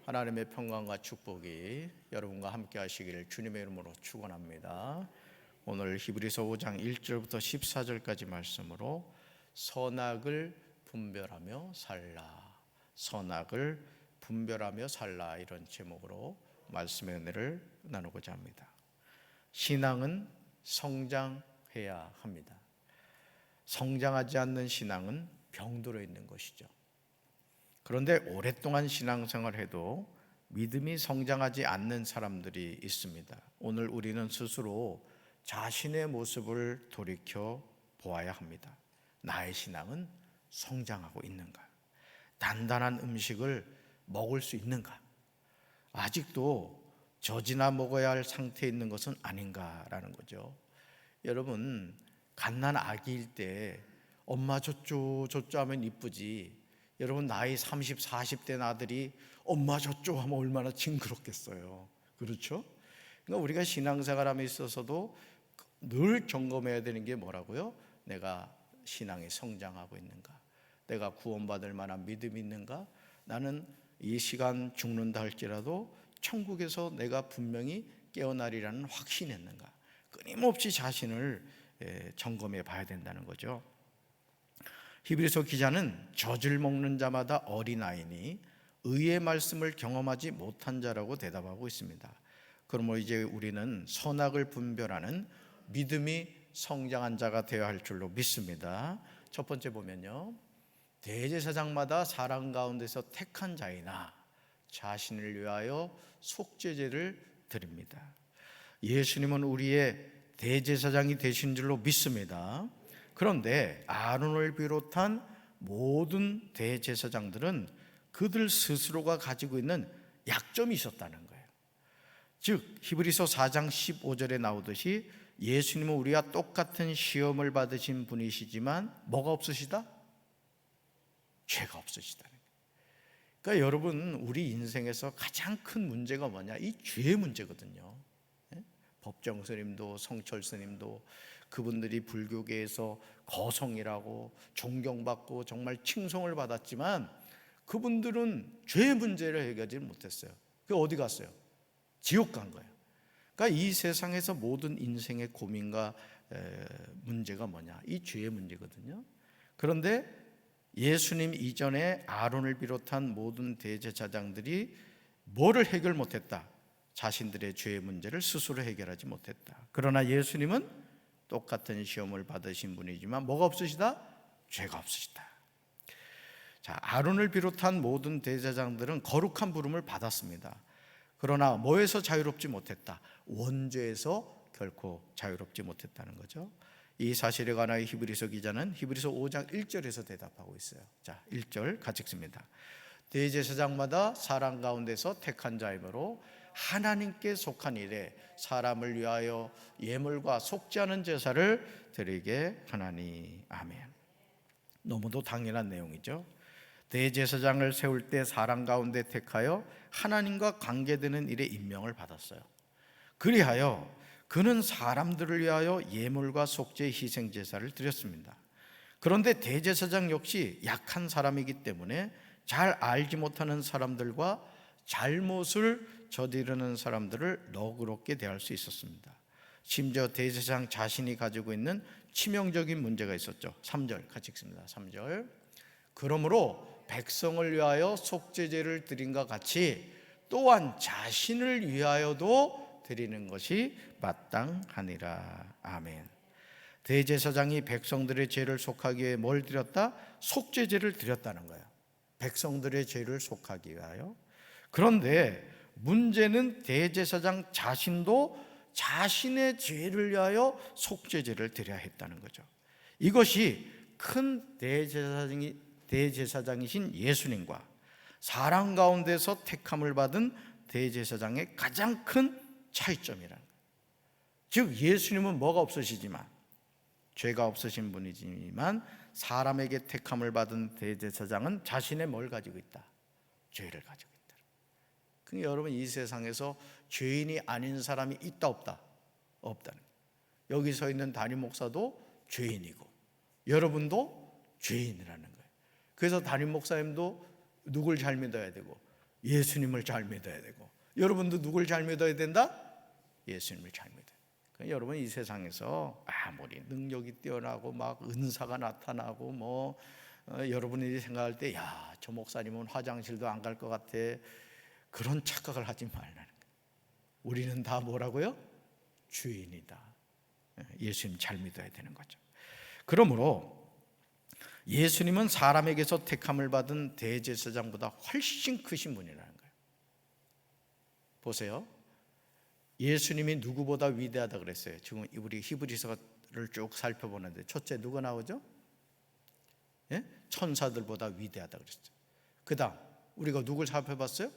하나님의 평강과 축복이 여러분과 함께 하시기를 주님의 이름으로 축원합니다. 오늘 히브리서 5장 1절부터 14절까지 말씀으로 선악을 분별하며 살라, 선악을 분별하며 살라, 이런 제목으로 말씀의 은혜를 나누고자 합니다. 신앙은 성장해야 합니다. 성장하지 않는 신앙은 병들어 있는 것이죠. 그런데 오랫동안 신앙생활을 해도 믿음이 성장하지 않는 사람들이 있습니다. 오늘 우리는 스스로 자신의 모습을 돌이켜 보아야 합니다. 나의 신앙은 성장하고 있는가? 단단한 음식을 먹을 수 있는가? 아직도 젖이나 먹어야 할 상태에 있는 것은 아닌가라는 거죠. 여러분, 갓난 아기일 때 엄마 젖줘 젖줘 하면 이쁘지, 여러분 나이 30, 40대 아들이 엄마 젖줘 하면 얼마나 징그럽겠어요. 그렇죠? 그러니까 우리가 신앙생활함에 있어서도 늘 점검해야 되는 게 뭐라고요? 내가 신앙이 성장하고 있는가? 내가 구원받을 만한 믿음이 있는가? 나는 이 시간 죽는다 할지라도 천국에서 내가 분명히 깨어나리라는 확신이 있는가? 끊임없이 자신을 점검해 봐야 된다는 거죠. 히브리서 기자는 젖을 먹는 자마다 어린아이니 의의 말씀을 경험하지 못한 자라고 대답하고 있습니다. 그러므로 이제 우리는 선악을 분별하는 믿음이 성장한 자가 되어야 할 줄로 믿습니다. 첫 번째 보면요, 대제사장마다 사람 가운데서 택한 자이나 자신을 위하여 속죄제를 드립니다. 예수님은 우리의 대제사장이 되신 줄로 믿습니다. 그런데 아론을 비롯한 모든 대제사장들은 그들 스스로가 가지고 있는 약점이 있었다는 거예요. 즉 히브리서 4장 15절에 나오듯이 예수님은 우리와 똑같은 시험을 받으신 분이시지만 뭐가 없으시다? 죄가 없으시다는 거예요. 그러니까 여러분, 우리 인생에서 가장 큰 문제가 뭐냐? 이 죄의 문제거든요. 법정 스님도 성철 스님도 그분들이 불교계에서 거성이라고 존경받고 정말 칭송을 받았지만 그분들은 죄의 문제를 해결하지 못했어요. 그 어디 갔어요? 지옥 간 거예요. 그러니까 이 세상에서 모든 인생의 고민과 문제가 뭐냐? 이 죄의 문제거든요. 그런데 예수님 이전에 아론을 비롯한 모든 대제사장들이 뭐를 해결 못했다? 자신들의 죄의 문제를 스스로 해결하지 못했다. 그러나 예수님은 똑같은 시험을 받으신 분이지만 뭐가 없으시다? 죄가 없으시다. 자, 아론을 비롯한 모든 대제사장들은 거룩한 부름을 받았습니다. 그러나 뭐에서 자유롭지 못했다? 원죄에서 결코 자유롭지 못했다는 거죠. 이 사실에 관하여 히브리서 기자는 히브리서 5장 1절에서 대답하고 있어요. 자, 1절 같이 읽습니다. 대제사장마다 사람 가운데서 택한 자이므로 하나님께 속한 일에 사람을 위하여 예물과 속죄하는 제사를 드리게 하나니. 아멘. 너무도 당연한 내용이죠. 대제사장을 세울 때 사람 가운데 택하여 하나님과 관계되는 일에 임명을 받았어요. 그리하여 그는 사람들을 위하여 예물과 속죄 희생 제사를 드렸습니다. 그런데 대제사장 역시 약한 사람이기 때문에 잘 알지 못하는 사람들과 잘못을 저지르는 사람들을 너그럽게 대할 수 있었습니다. 심지어 대제사장 자신이 가지고 있는 치명적인 문제가 있었죠. 3절 같이 읽습니다. 3절. 그러므로 백성을 위하여 속죄제를 드린과 같이 또한 자신을 위하여도 드리는 것이 마땅하니라. 아멘. 대제사장이 백성들의 죄를 속하기 위해 뭘 드렸다? 속죄제를 드렸다는 거예요. 백성들의 죄를 속하기 위하여. 그런데 문제는 대제사장 자신도 자신의 죄를 위하여 속죄제를 드려야 했다는 거죠. 이것이 큰 대제사장이신 예수님과 사람 가운데서 택함을 받은 대제사장의 가장 큰 차이점이라는 거예요. 즉 예수님은 뭐가 없으시지만, 죄가 없으신 분이지만 사람에게 택함을 받은 대제사장은 자신의 뭘 가지고 있다? 죄를 가지고 있다. 그러니까 여러분, 이 세상에서 죄인이 아닌 사람이 있다 없다? 없다는 거예요. 여기 서 있는 담임 목사도 죄인이고 여러분도 죄인이라는 거예요. 그래서 담임 목사님도 누굴 잘 믿어야 되고 예수님을 잘 믿어야 되고, 여러분도 누굴 잘 믿어야 된다? 예수님을 잘 믿어요. 그러니까 여러분, 이 세상에서 아무리 능력이 뛰어나고 막 은사가 나타나고 여러분이 생각할 때 야, 저 목사님은 화장실도 안 갈 것 같아, 그런 착각을 하지 말라는 거예요. 우리는 다 뭐라고요? 주인이다. 예수님 잘 믿어야 되는 거죠. 그러므로 예수님은 사람에게서 택함을 받은 대제사장보다 훨씬 크신 분이라는 거예요. 보세요. 예수님이 누구보다 위대하다 그랬어요. 지금 우리 히브리서를 쭉 살펴보는데 첫째 누가 나오죠? 예? 천사들보다 위대하다 그랬어요. 그 다음 우리가 누굴 살펴봤어요?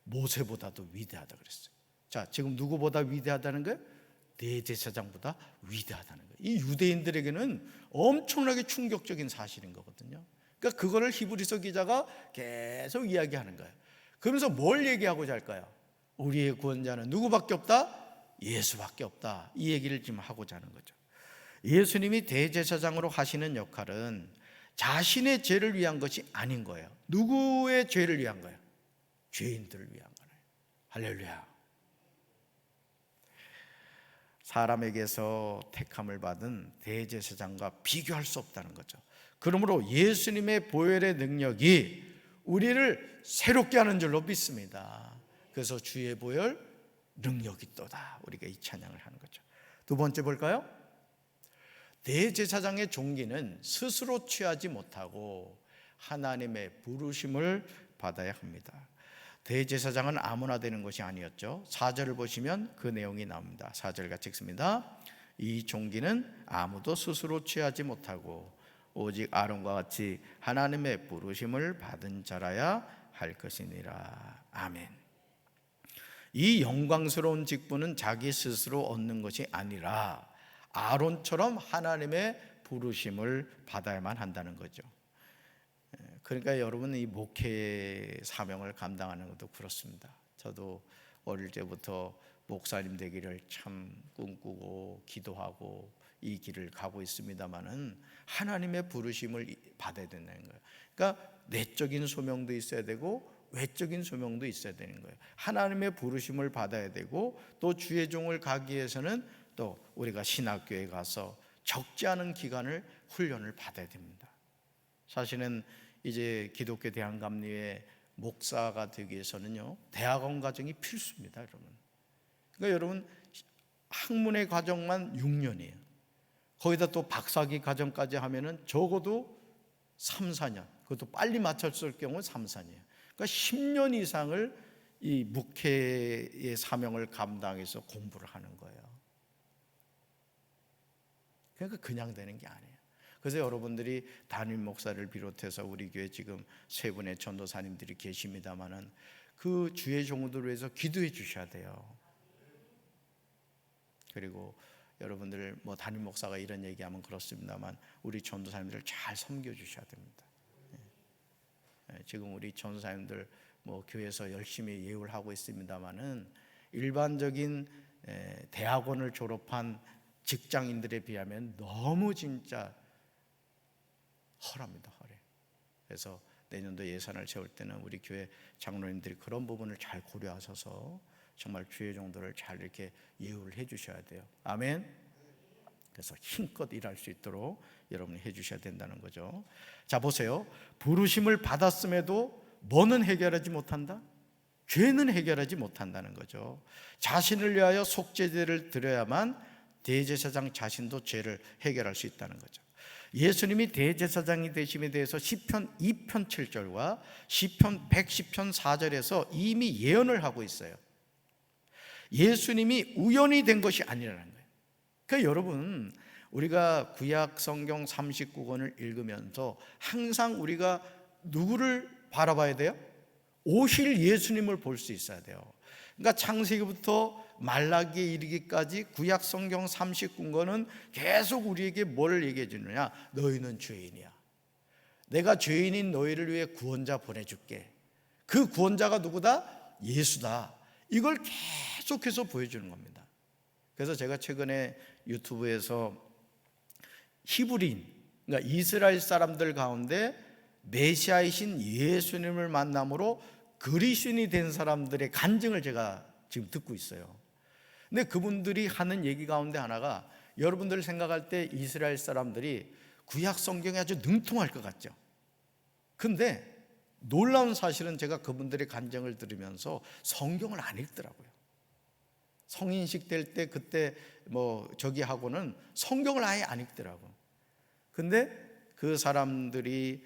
모세보다도 위대하다 그랬어요. 자, 지금 누구보다 위대하다는 거예요? 대제사장보다 위대하다는 거예요. 이 유대인들에게는 엄청나게 충격적인 사실인 거거든요. 그러니까 그거를 히브리서 기자가 계속 이야기하는 거예요. 그러면서 뭘 얘기하고자 할까요? 우리의 구원자는 누구밖에 없다? 예수밖에 없다. 이 얘기를 지금 하고자 하는 거죠. 예수님이 대제사장으로 하시는 역할은 자신의 죄를 위한 것이 아닌 거예요. 누구의 죄를 위한 거예요? 죄인들을 위한 거예요. 할렐루야. 사람에게서 택함을 받은 대제사장과 비교할 수 없다는 거죠. 그러므로 예수님의 보혈의 능력이 우리를 새롭게 하는 줄로 믿습니다. 그래서 주의 보혈 능력이 있도다, 우리가 이 찬양을 하는 거죠. 두 번째 볼까요? 대제사장의 종기는 스스로 취하지 못하고 하나님의 부르심을 받아야 합니다. 대제사장은 아무나 되는 것이 아니었죠. 4절을 보시면 그 내용이 나옵니다. 4절 같이 읽습니다. 이 종기는 아무도 스스로 취하지 못하고 오직 아론과 같이 하나님의 부르심을 받은 자라야 할 것이니라. 아멘. 이 영광스러운 직분은 자기 스스로 얻는 것이 아니라 아론처럼 하나님의 부르심을 받아야만 한다는 거죠. 그러니까 여러분, 이 목회 사명을 감당하는 것도 그렇습니다. 저도 어릴 때부터 목사님 되기를 참 꿈꾸고 기도하고 이 길을 가고 있습니다만은 하나님의 부르심을 받아야 된다는 거예요. 그러니까 내적인 소명도 있어야 되고 외적인 소명도 있어야 되는 거예요. 하나님의 부르심을 받아야 되고 또 주의 종을 가기 위해서는 또 우리가 신학교에 가서 적지 않은 기간을 훈련을 받아야 됩니다. 사실은 이제 기독교 대한감리회 목사가 되기 위해서는요, 대학원 과정이 필수입니다, 여러분. 그러니까 여러분, 학문의 과정만 6년이에요. 거기다 또 박사학위 과정까지 하면은 적어도 3, 4년, 그것도 빨리 마쳤을 경우 3, 4년. 그러니까 10년 이상을 이 목회의 사명을 감당해서 공부를 하는 거예요. 그러니까 그냥 되는 게 아니에요. 그래서 여러분들이 담임 목사를 비롯해서 우리 교회 지금 3분의 전도사님들이 계십니다만은 그 주의 종들을 위해서 기도해 주셔야 돼요. 그리고 여러분들 담임 목사가 이런 얘기하면 그렇습니다만 우리 전도사님들을 잘 섬겨 주셔야 됩니다. 지금 우리 전도사님들 교회에서 열심히 예우를 하고 있습니다만은 일반적인 대학원을 졸업한 직장인들에 비하면 너무 진짜 헐합니다, 헐해. 그래서 내년도 예산을 세울 때는 우리 교회 장로님들이 그런 부분을 잘 고려하셔서 정말 주의 종들을 잘 이렇게 예우를 해 주셔야 돼요. 아멘. 그래서 힘껏 일할 수 있도록 여러분이 해 주셔야 된다는 거죠. 자, 보세요. 부르심을 받았음에도 뭐는 해결하지 못한다? 죄는 해결하지 못한다는 거죠. 자신을 위하여 속죄제를 드려야만 대제사장 자신도 죄를 해결할 수 있다는 거죠. 예수님이 대제사장이 되심에 대해서 시편 2편 7절과 시편 110편 4절에서 이미 예언을 하고 있어요. 예수님이 우연히 된 것이 아니라는 거예요. 그러니까 여러분, 우리가 구약 성경 39권을 읽으면서 항상 우리가 누구를 바라봐야 돼요? 오실 예수님을 볼 수 있어야 돼요. 그러니까 창세기부터 말라기에 이르기까지 구약 성경 39권은 계속 우리에게 뭘 얘기해 주느냐? 너희는 죄인이야. 내가 죄인인 너희를 위해 구원자 보내줄게. 그 구원자가 누구다? 예수다. 이걸 계속해서 보여주는 겁니다. 그래서 제가 최근에 유튜브에서 히브리인, 그러니까 이스라엘 사람들 가운데 메시아이신 예수님을 만남으로 그리스도인이 된 사람들의 간증을 제가 지금 듣고 있어요. 근데 그분들이 하는 얘기 가운데 하나가, 여러분들 생각할 때 이스라엘 사람들이 구약 성경에 아주 능통할 것 같죠. 근데 놀라운 사실은 제가 그분들의 간증을 들으면서 성경을 안 읽더라고요. 성인식 될 때 그때 저기 하고는 성경을 아예 안 읽더라고요. 근데 그 사람들이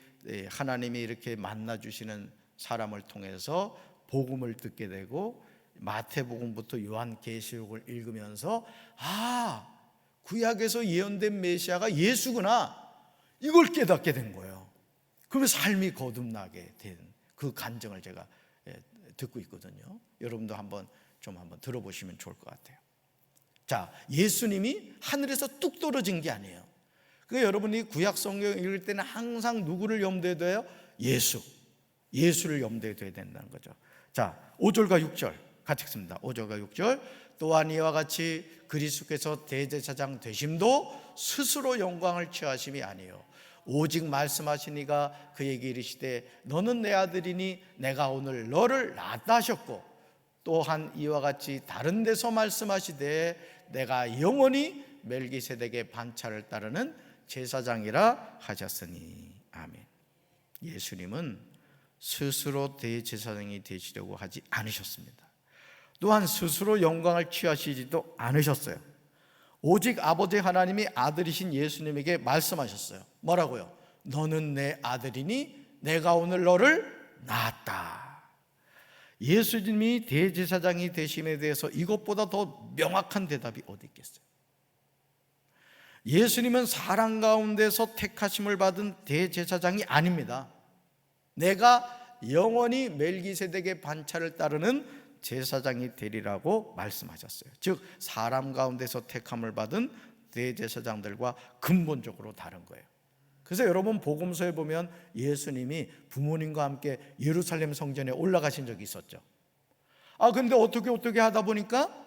하나님이 이렇게 만나주시는 사람을 통해서 복음을 듣게 되고, 마태복음부터 요한계시록을 읽으면서 구약에서 예언된 메시아가 예수구나, 이걸 깨닫게 된 거예요. 그러면 삶이 거듭나게 된 그 간증을 제가 듣고 있거든요. 여러분도 한번 들어보시면 좋을 것 같아요. 자, 예수님이 하늘에서 뚝 떨어진 게 아니에요. 그러니까 여러분이 구약 성경 읽을 때는 항상 누구를 염두에 둬요? 예수를 염두에 둬야 된다는 거죠. 자, 5절과 6절 같이 읽습니다. 5절과 6절. 또한 이와 같이 그리스도께서 대제사장 되심도 스스로 영광을 취하심이 아니요 오직 말씀하시니가 그에게 이르시되 너는 내 아들이니 내가 오늘 너를 낳았다 하셨고, 또한 이와 같이 다른 데서 말씀하시되 내가 영원히 멜기세덱의 반차를 따르는 제사장이라 하셨으니. 아멘. 예수님은 스스로 대제사장이 되시려고 하지 않으셨습니다. 또한 스스로 영광을 취하시지도 않으셨어요. 오직 아버지 하나님이 아들이신 예수님에게 말씀하셨어요. 뭐라고요? 너는 내 아들이니 내가 오늘 너를 낳았다. 예수님이 대제사장이 되심에 대해서 이것보다 더 명확한 대답이 어디 있겠어요? 예수님은 사람 가운데서 택하심을 받은 대제사장이 아닙니다. 내가 영원히 멜기세덱의 반차를 따르는 제사장이 되리라고 말씀하셨어요. 즉 사람 가운데서 택함을 받은 대제사장들과 근본적으로 다른 거예요. 그래서 여러분 복음서에 보면 예수님이 부모님과 함께 예루살렘 성전에 올라가신 적이 있었죠. 근데 어떻게 하다 보니까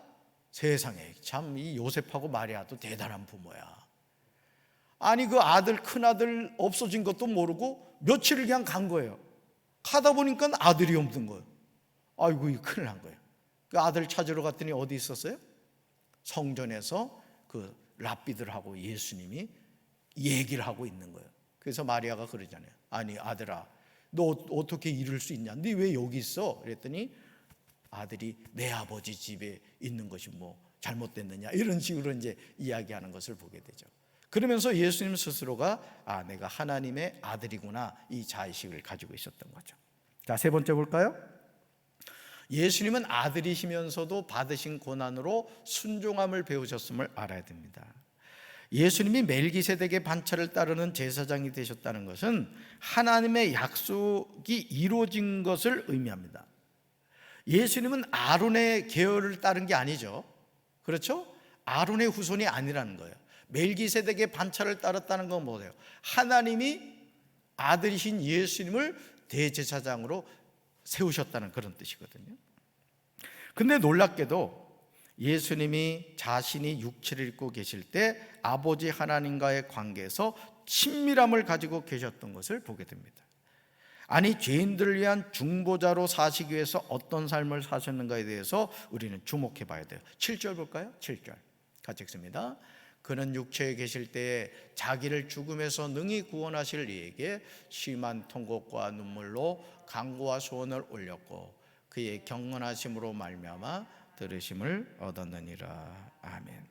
세상에 참 이 요셉하고 마리아도 대단한 부모야. 아니 그 큰아들 없어진 것도 모르고 며칠을 그냥 간 거예요. 가다 보니까 아들이 없는 거예요. 아이고 이 큰일 난 거예요. 그 아들 찾으러 갔더니 어디 있었어요? 성전에서 그 랍비들하고 예수님이 얘기를 하고 있는 거예요. 그래서 마리아가 그러잖아요. 아니 아들아, 너 어떻게 이럴 수 있냐? 너 왜 여기 있어? 그랬더니 아들이 내 아버지 집에 있는 것이 잘못됐느냐, 이런 식으로 이제 이야기하는 것을 보게 되죠. 그러면서 예수님 스스로가 내가 하나님의 아들이구나, 이 자의식을 가지고 있었던 거죠. 자, 세 번째 볼까요? 예수님은 아들이시면서도 받으신 고난으로 순종함을 배우셨음을 알아야 됩니다. 예수님이 멜기세덱의 반차를 따르는 제사장이 되셨다는 것은 하나님의 약속이 이루어진 것을 의미합니다. 예수님은 아론의 계열을 따른 게 아니죠. 그렇죠? 아론의 후손이 아니라는 거예요. 멜기세덱의 반차를 따랐다는 건 뭐예요? 하나님이 아들이신 예수님을 대제사장으로 세우셨다는 그런 뜻이거든요. 근데 놀랍게도 예수님이 자신이 육체를 입고 계실 때 아버지 하나님과의 관계에서 친밀함을 가지고 계셨던 것을 보게 됩니다. 아니 죄인들을 위한 중보자로 사시기 위해서 어떤 삶을 사셨는가에 대해서 우리는 주목해 봐야 돼요. 7절 볼까요? 7절 같이 읽습니다. 그는 육체에 계실 때에 자기를 죽음에서 능히 구원하실 이에게 심한 통곡과 눈물로 간구와 소원을 올렸고 그의 경건하심으로 말미암아 들으심을 얻었느니라. 아멘.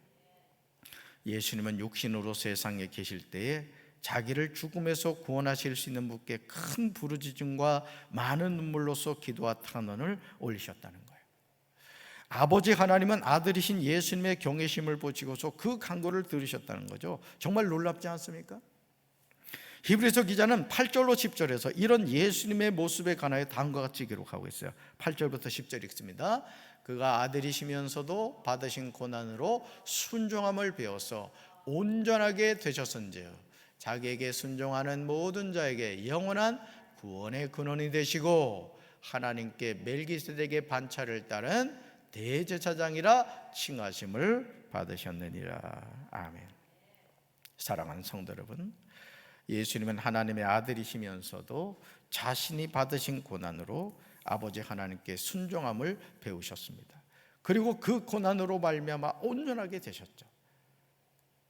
예수님은 육신으로 세상에 계실 때에 자기를 죽음에서 구원하실 수 있는 분께 큰 부르짖음과 많은 눈물로써 기도와 탄원을 올리셨다는 거예요. 아버지 하나님은 아들이신 예수님의 경외심을 보시고서 그 간구를 들으셨다는 거죠. 정말 놀랍지 않습니까? 히브리서 기자는 8절로 10절에서 이런 예수님의 모습에 관하여 다음과 같이 기록하고 있어요. 8절부터 10절 읽습니다. 그가 아들이시면서도 받으신 고난으로 순종함을 배워서 온전하게 되셨은즉 자기에게 순종하는 모든 자에게 영원한 구원의 근원이 되시고 하나님께 멜기세덱의 반차를 따른 대제사장이라 칭하심을 받으셨느니라. 아멘. 사랑하는 성도 여러분, 예수님은 하나님의 아들이시면서도 자신이 받으신 고난으로 아버지 하나님께 순종함을 배우셨습니다. 그리고 그 고난으로 말미암아 온전하게 되셨죠.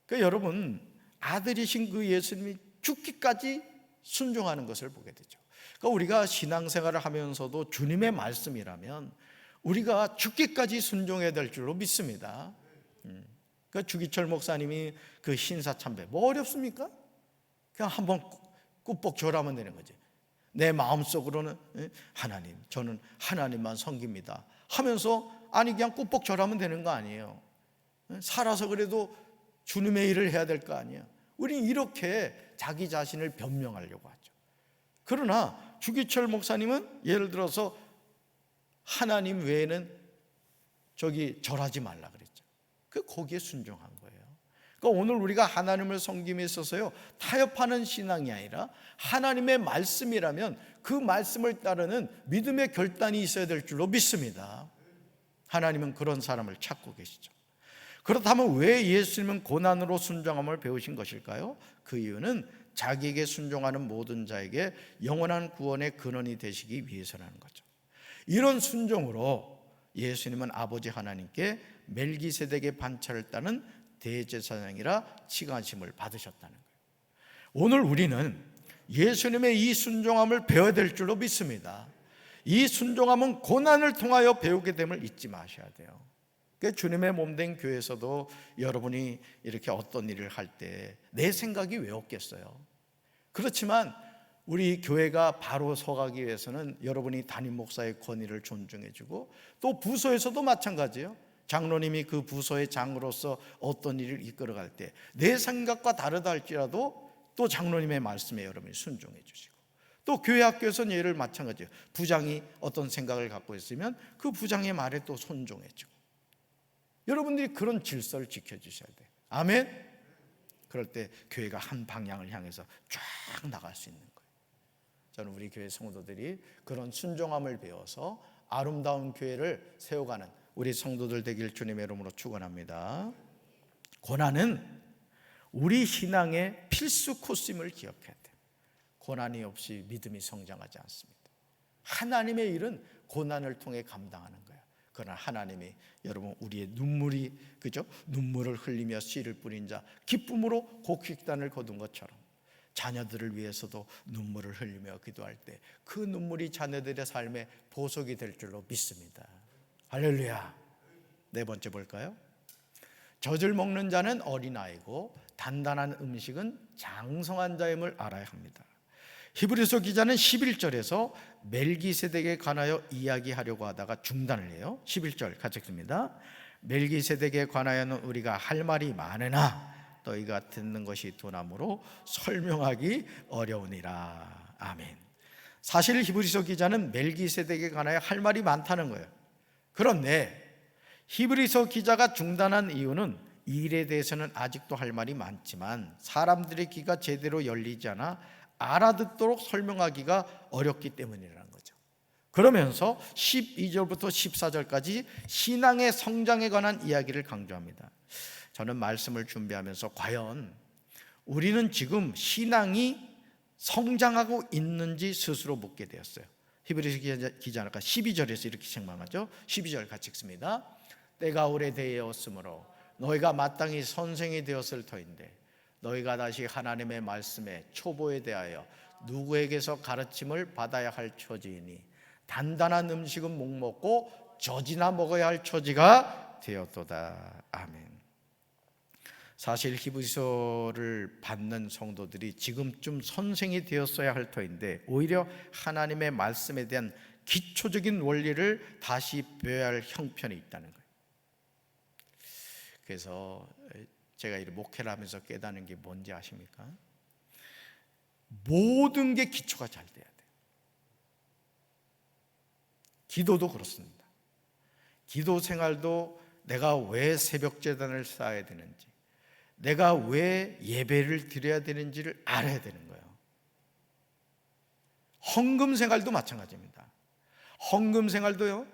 그러니까 여러분, 아들이신 그 예수님이 죽기까지 순종하는 것을 보게 되죠. 그러니까 우리가 신앙생활을 하면서도 주님의 말씀이라면 우리가 죽기까지 순종해야 될 줄로 믿습니다. 그러니까 주기철 목사님이 그 신사참배 뭐 어렵습니까? 그냥 한번 꾹뻑 절하면 되는 거지. 내 마음속으로는 하나님, 저는 하나님만 섬깁니다 하면서 아니 그냥 꾹뻑 절하면 되는 거 아니에요. 살아서 그래도 주님의 일을 해야 될 거 아니에요. 우린 이렇게 자기 자신을 변명하려고 하죠. 그러나 주기철 목사님은 예를 들어서 하나님 외에는 절하지 말라 그랬죠. 거기에 순종한 거예요. 그러니까 오늘 우리가 하나님을 섬김에 있어서요, 타협하는 신앙이 아니라 하나님의 말씀이라면 그 말씀을 따르는 믿음의 결단이 있어야 될 줄로 믿습니다. 하나님은 그런 사람을 찾고 계시죠. 그렇다면 왜 예수님은 고난으로 순종함을 배우신 것일까요? 그 이유는 자기에게 순종하는 모든 자에게 영원한 구원의 근원이 되시기 위해서라는 거죠. 이런 순종으로 예수님은 아버지 하나님께 멜기세덱의 반차를 따는 대제사장이라 칭하심을 받으셨다는 거예요. 오늘 우리는 예수님의 이 순종함을 배워야 될 줄로 믿습니다. 이 순종함은 고난을 통하여 배우게 됨을 잊지 마셔야 돼요. 주님의 몸된 교회에서도 여러분이 이렇게 어떤 일을 할 때 내 생각이 왜 없겠어요? 그렇지만 우리 교회가 바로 서가기 위해서는 여러분이 담임 목사의 권위를 존중해주고, 또 부서에서도 마찬가지예요. 장로님이 그 부서의 장으로서 어떤 일을 이끌어갈 때 내 생각과 다르다 할지라도 또 장로님의 말씀에 여러분이 순종해 주시고, 또 교회 학교에서는 예를 마찬가지예요. 부장이 어떤 생각을 갖고 있으면 그 부장의 말에 또 손종해 주고, 여러분들이 그런 질서를 지켜주셔야 돼요. 아멘. 그럴 때 교회가 한 방향을 향해서 쫙 나갈 수 있는 거예요. 저는 우리 교회 성도들이 그런 순종함을 배워서 아름다운 교회를 세워가는 우리 성도들 되길 주님의 이름으로 축원합니다. 고난은 우리 신앙의 필수 코스임을 기억해야 돼요. 고난이 없이 믿음이 성장하지 않습니다. 하나님의 일은 고난을 통해 감당하는 거예요. 그러나 하나님이 여러분 우리의 눈물을 흘리며 씨를 뿌린 자 기쁨으로 곡식단을 거둔 것처럼 자녀들을 위해서도 눈물을 흘리며 기도할 때 그 눈물이 자녀들의 삶에 보석이 될 줄로 믿습니다. 할렐루야. 네 번째 볼까요? 젖을 먹는 자는 어린아이고 단단한 음식은 장성한 자임을 알아야 합니다. 히브리서 기자는 11절에서 멜기세덱에 관하여 이야기하려고 하다가 중단을 해요. 11절 같이 읽습니다. 멜기세덱에 관하여는 우리가 할 말이 많으나 너희가 듣는 것이 두나무로 설명하기 어려우니라. 아멘. 사실 히브리서 기자는 멜기세덱에 관하여 할 말이 많다는 거예요. 그런데 히브리서 기자가 중단한 이유는 이 일에 대해서는 아직도 할 말이 많지만 사람들의 귀가 제대로 열리지 않아 알아듣도록 설명하기가 어렵기 때문이라는 거죠. 그러면서 12절부터 14절까지 신앙의 성장에 관한 이야기를 강조합니다. 저는 말씀을 준비하면서 과연 우리는 지금 신앙이 성장하고 있는지 스스로 묻게 되었어요. 히브리서 기자가 12절에서 이렇게 책망하죠. 12절 같이 읽습니다. 때가 오래되었으므로 너희가 마땅히 선생이 되었을 터인데 너희가 다시 하나님의 말씀에 초보에 대하여 누구에게서 가르침을 받아야 할 처지이니 단단한 음식은 목 먹고 젖이나 먹어야 할 처지가 되었도다. 아멘. 사실 히브리서를 받는 성도들이 지금쯤 선생이 되었어야 할 터인데 오히려 하나님의 말씀에 대한 기초적인 원리를 다시 배워야 할 형편이 있다는 거예요. 그래서 제가 이 목회를 하면서 깨닫는 게 뭔지 아십니까? 모든 게 기초가 잘 돼야 돼요. 기도도 그렇습니다. 기도 생활도 내가 왜 새벽 제단을 쌓아야 되는지, 내가 왜 예배를 드려야 되는지를 알아야 되는 거예요. 헌금 생활도 마찬가지입니다. 헌금 생활도요,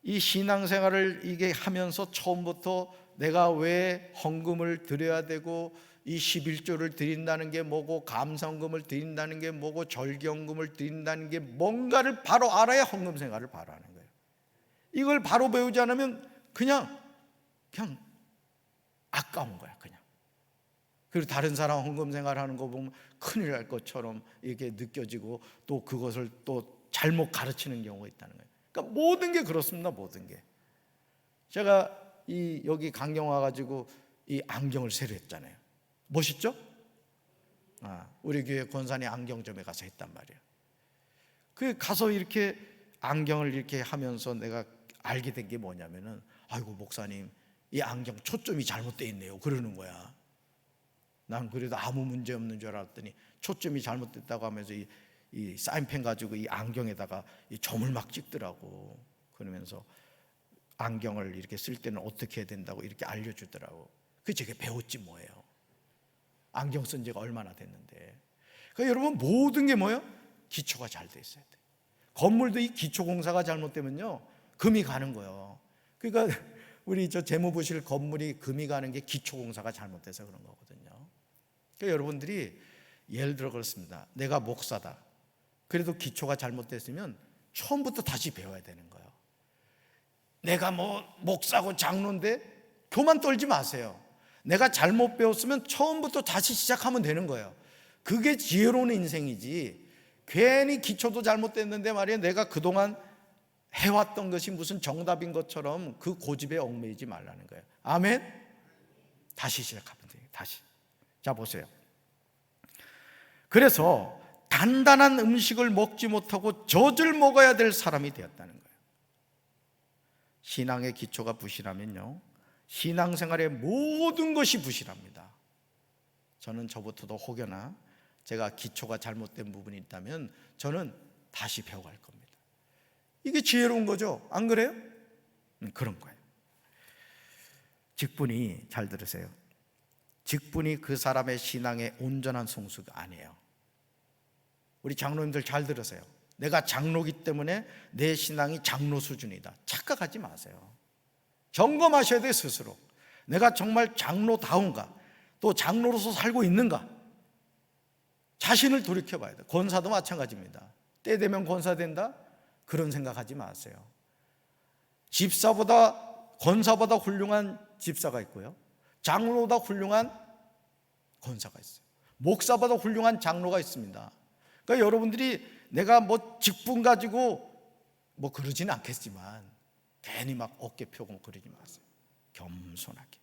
이 신앙생활을 이게 하면서 처음부터 내가 왜 헌금을 드려야 되고 이 11조를 드린다는 게 뭐고, 감성금을 드린다는 게 뭐고, 절경금을 드린다는 게 뭔가를 바로 알아야 헌금 생활을 바로 하는 거예요. 이걸 바로 배우지 않으면 그냥 아까운 거야, 그냥. 그리고 다른 사람 헌금 생활하는 거 보면 큰일 날 것처럼 이렇게 느껴지고, 또 그것을 또 잘못 가르치는 경우가 있다는 거예요. 그러니까 모든 게 그렇습니다. 모든 게. 제가 여기 강경 와가지고 이 안경을 새로 했잖아요. 멋있죠? 우리 교회 권산이 안경점에 가서 했단 말이에요. 그 가서 이렇게 안경을 이렇게 하면서 내가 알게 된 게 뭐냐면은, 아이고 목사님, 이 안경 초점이 잘못되어 있네요, 그러는 거야. 난 그래도 아무 문제 없는 줄 알았더니 초점이 잘못됐다고 하면서 이 사인펜 가지고 이 안경에다가 이 점을 막 찍더라고. 그러면서 안경을 이렇게 쓸 때는 어떻게 해야 된다고 이렇게 알려주더라고. 그 제가 배웠지 뭐예요. 안경 쓴 지가 얼마나 됐는데. 그러니까 여러분, 모든 게 뭐예요? 기초가 잘 돼 있어야 돼. 건물도 이 기초 공사가 잘못되면요, 금이 가는 거예요. 그러니까 우리 저 재무부실 건물이 금이 가는 게 기초 공사가 잘못돼서 그런 거거든요. 그러니까 여러분들이 예를 들어 그렇습니다. 내가 목사다. 그래도 기초가 잘못됐으면 처음부터 다시 배워야 되는 거예요. 내가 뭐 목사고 장로인데 교만 떨지 마세요. 내가 잘못 배웠으면 처음부터 다시 시작하면 되는 거예요. 그게 지혜로운 인생이지, 괜히 기초도 잘못됐는데 말이에요, 내가 그동안 해왔던 것이 무슨 정답인 것처럼 그 고집에 얽매이지 말라는 거예요. 아멘? 다시 시작하면 돼요. 다시. 자, 보세요. 그래서 단단한 음식을 먹지 못하고 젖을 먹어야 될 사람이 되었다는 거예요. 신앙의 기초가 부실하면요, 신앙생활의 모든 것이 부실합니다. 저는 저부터도 혹여나 제가 기초가 잘못된 부분이 있다면 저는 다시 배워갈 겁니다. 이게 지혜로운 거죠, 안 그래요? 그런 거예요. 직분이, 잘 들으세요, 직분이 그 사람의 신앙의 온전한 성수가 아니에요. 우리 장로님들 잘 들으세요. 내가 장로기 때문에 내 신앙이 장로 수준이다, 착각하지 마세요. 점검하셔야 돼요, 스스로. 내가 정말 장로다운가, 또 장로로서 살고 있는가, 자신을 돌이켜봐야 돼요. 권사도 마찬가지입니다. 때 되면 권사 된다, 그런 생각하지 마세요. 권사보다 훌륭한 집사가 있고요, 장로보다 훌륭한 권사가 있어요. 목사보다 훌륭한 장로가 있습니다. 그러니까 여러분들이 내가 뭐 직분 가지고 뭐 그러지는 않겠지만 괜히 막 어깨 펴고 그러지 마세요. 겸손하게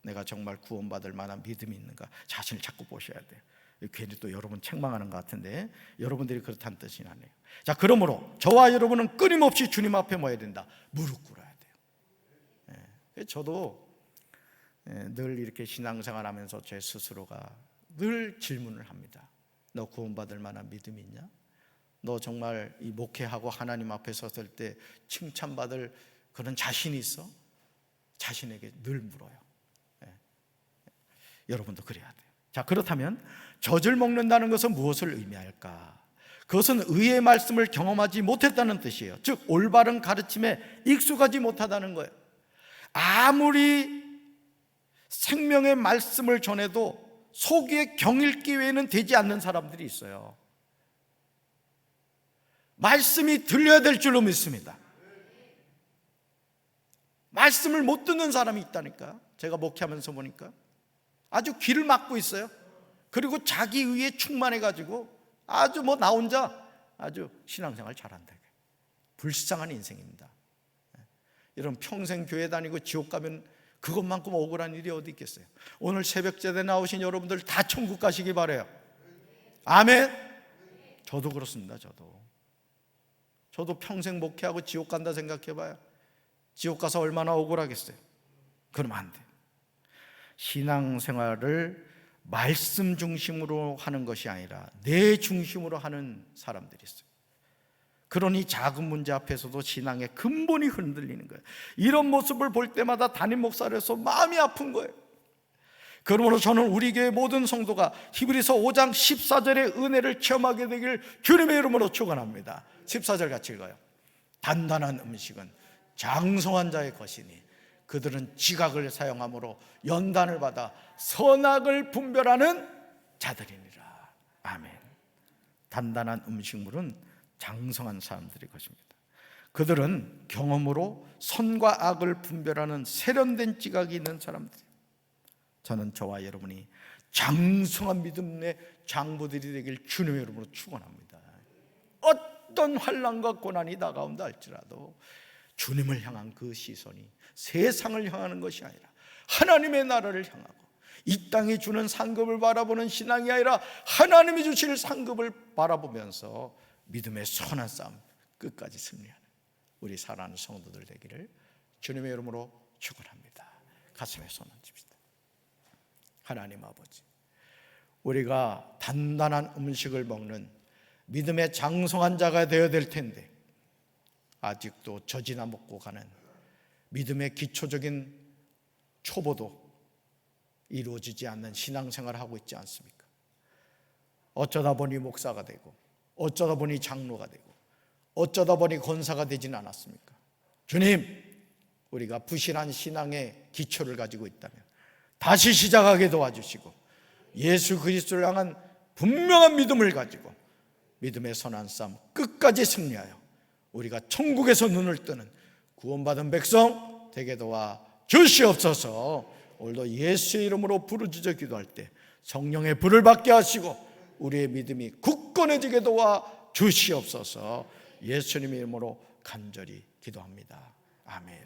내가 정말 구원받을 만한 믿음이 있는가 자신을 자꾸 보셔야 돼요. 괜히 또 여러분 책망하는 것 같은데 여러분들이 그렇다는 뜻이 아니에요. 자, 그러므로 저와 여러분은 끊임없이 주님 앞에 뭐 해야 된다? 무릎 꿇어야 돼요. 저도 늘 이렇게 신앙생활 하면서 제 스스로가 늘 질문을 합니다. 너 구원받을 만한 믿음이 있냐? 너 정말 이 목회하고 하나님 앞에 섰을 때 칭찬받을 그런 자신이 있어? 자신에게 늘 물어요. 여러분도 그래야 돼요. 자, 그렇다면 젖을 먹는다는 것은 무엇을 의미할까? 그것은 의의 말씀을 경험하지 못했다는 뜻이에요. 즉 올바른 가르침에 익숙하지 못하다는 거예요. 아무리 생명의 말씀을 전해도 속이의 경읽기 외에는 되지 않는 사람들이 있어요. 말씀이 들려야 될 줄로 믿습니다. 말씀을 못 듣는 사람이 있다니까. 제가 목회하면서 보니까 아주 귀를 막고 있어요. 그리고 자기 의에 충만해가지고 아주 뭐 나 혼자 아주 신앙생활 잘한다. 불쌍한 인생입니다. 여러분, 평생 교회 다니고 지옥 가면 그것만큼 억울한 일이 어디 있겠어요? 오늘 새벽제대 나오신 여러분들 다 천국 가시기 바라요. 아멘. 저도 그렇습니다. 저도 평생 목회하고 지옥 간다 생각해봐요. 지옥 가서 얼마나 억울하겠어요. 그러면 안 돼요. 신앙생활을 말씀 중심으로 하는 것이 아니라 내 중심으로 하는 사람들이 있어요. 그러니 작은 문제 앞에서도 신앙의 근본이 흔들리는 거예요. 이런 모습을 볼 때마다 담임 목사로서 마음이 아픈 거예요. 그러므로 저는 우리 교회 모든 성도가 히브리서 5장 14절의 은혜를 체험하게 되길 주님의 이름으로 축원합니다. 14절 같이 읽어요. 단단한 음식은 장성한 자의 것이니 그들은 지각을 사용함으로 연단을 받아 선악을 분별하는 자들이니라. 아멘. 단단한 음식물은 장성한 사람들의 것입니다. 그들은 경험으로 선과 악을 분별하는 세련된 지각이 있는 사람들이에요. 저는 저와 여러분이 장성한 믿음의 장부들이 되길 주님의 이름으로 축원합니다. 어떤 환난과 고난이 다가온다 할지라도 주님을 향한 그 시선이 세상을 향하는 것이 아니라 하나님의 나라를 향하고, 이 땅이 주는 상급을 바라보는 신앙이 아니라 하나님이 주실 상급을 바라보면서 믿음의 선한 싸움 끝까지 승리하는 우리 사랑하는 성도들 되기를 주님의 이름으로 축원합니다. 가슴에 손 얹읍시다. 하나님 아버지, 우리가 단단한 음식을 먹는 믿음의 장성한 자가 되어야 될 텐데 아직도 젖이나 먹고 가는 믿음의 기초적인 초보도 이루어지지 않는 신앙생활을 하고 있지 않습니까? 어쩌다 보니 목사가 되고, 어쩌다 보니 장로가 되고, 어쩌다 보니 권사가 되지는 않았습니까? 주님, 우리가 부실한 신앙의 기초를 가지고 있다면 다시 시작하게 도와주시고, 예수 그리스도를 향한 분명한 믿음을 가지고 믿음의 선한 싸움 끝까지 승리하여 우리가 천국에서 눈을 뜨는 구원받은 백성 되게 도와 주시옵소서. 오늘도 예수의 이름으로 부르짖어 기도할 때 성령의 불을 받게 하시고 우리의 믿음이 굳건해지게 도와 주시옵소서. 예수님의 이름으로 간절히 기도합니다. 아멘.